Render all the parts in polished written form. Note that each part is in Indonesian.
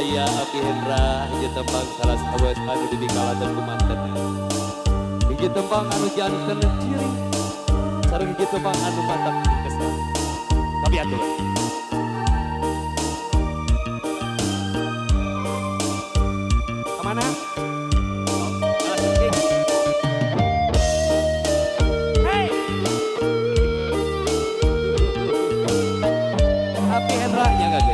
aya Api Hendra hiji tembang salah sawet anu dibikalakeun ku mantenna. Hiji tembang anu janten ciri sareng hiji tembang anu matak kesal. Tapi atuh. Kemana? Hey! Api Hendra nya gak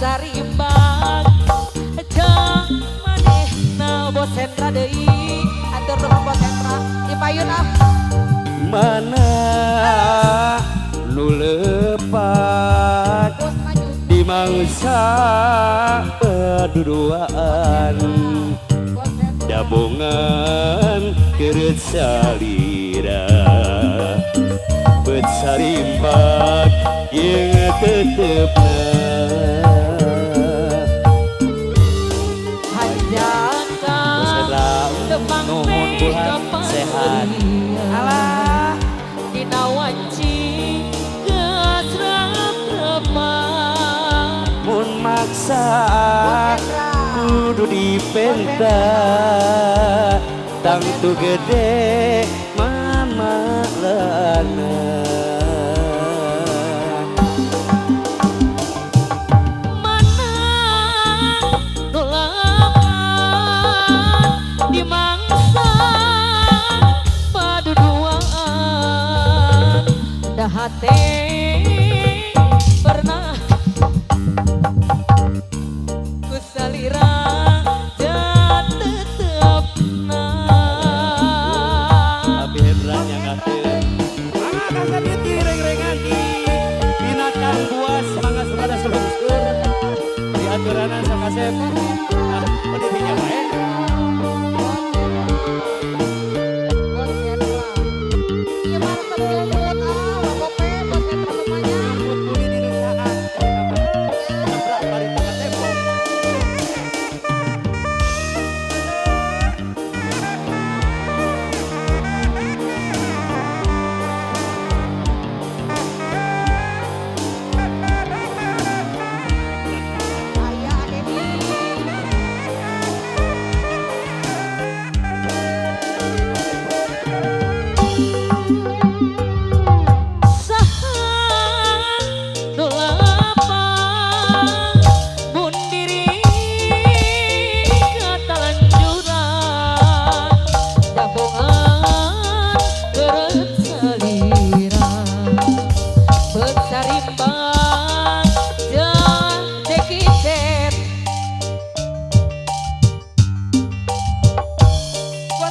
Sarimbang jang manehna Bos Hendra deui atur nuhun Bos Hendra dipayun ah mana nu lepat di mangsa paduduaan dabongan keut salira bet sarimbang yang tetepna nuhun bulan sehat alah dina wanci geus repreman mun maksa kudu dipenta tangtu gede mama lana mana nulakan di mangsa paduduaan dah hate pernah kusalira dan tetepna Api Hendra nya ngakeun mangga kasabit reng-rengan di binatang buas mangga sabada sulungskeun di aturana sakasep pendidinya bae.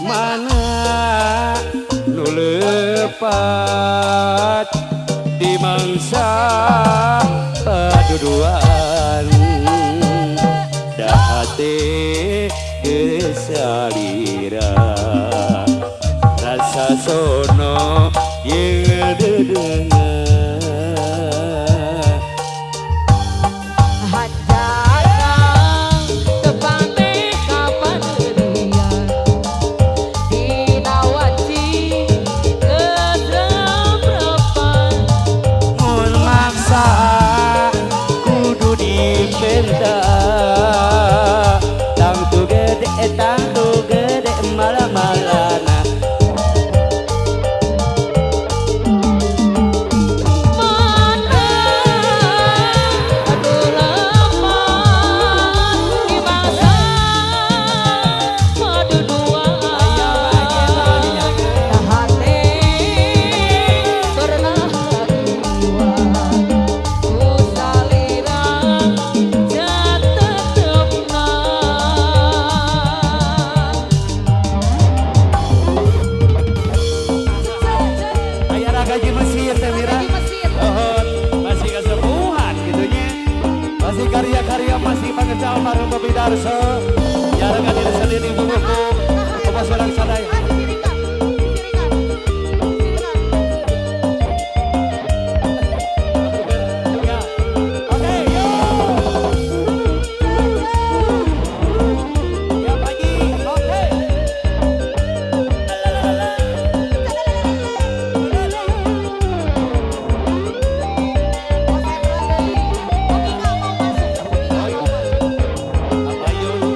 Mana nu lepat di mangsa paduduan dah hate gesalira rasa sono yang dedengar almarhum Babi Darso. Jarangan diri sendiri buku. Coba seorang sadaya. Ya. Oke, yuk. Ya pagi. Oke. Apa yuk?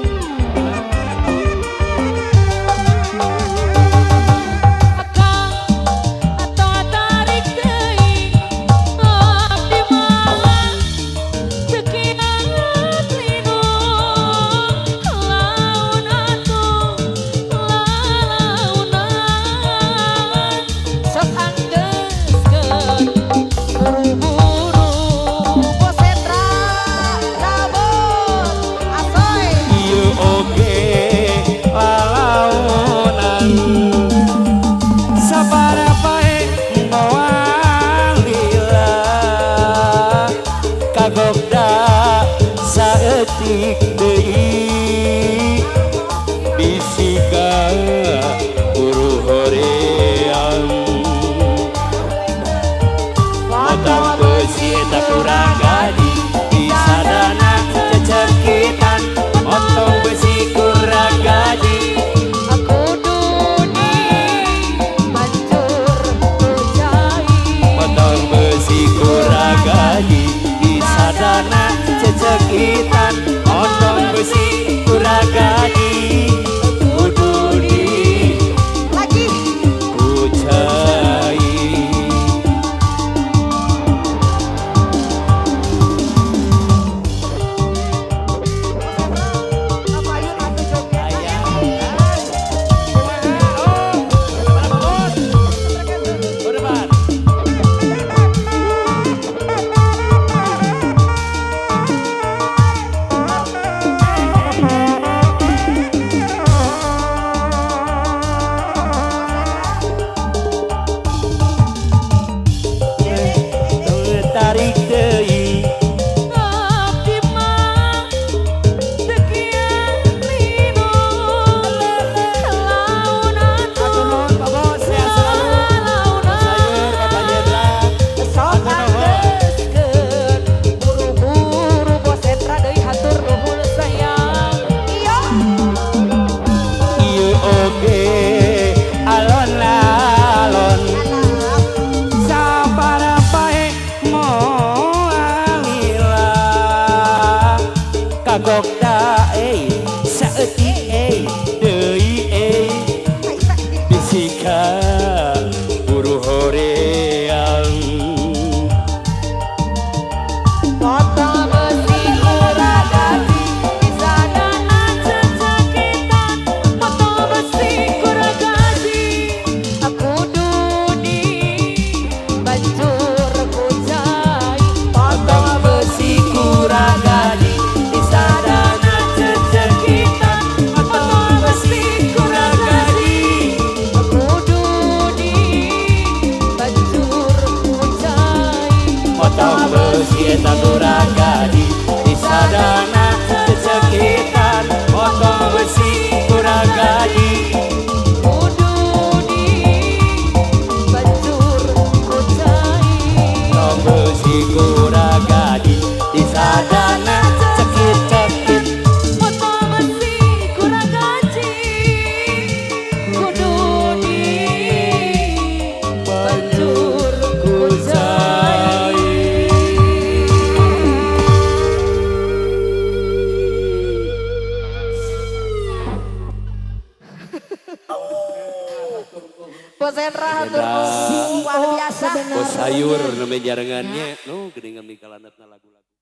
Ieu oge lalaunan sabaraha moal lila kagokda saeutik deui bisika guru horeang motong besi eta kurang gadi di sadana cecekitan motong besi kurang gadi motong besi kurang gadi di sadana cecekitan motong besi kurang gadi kudu di kucai. Tarik deui ieu oge alon-alon sabaraha moal lila kagokda saeutik deui bisika guru horeang motong besi kurang gadi di sadana cecekitan motong besi kurang gadi motong besi eta kurang gadi di sadana cecekitan motong besi kurang gadi motong besi kurang gadi di sadana cekit-cekit banjur kucai. Bos Hendra hatur nuhun luar biasa. Bos sayur namanya jarangannya no gedengan di kalanatna lagu-lagu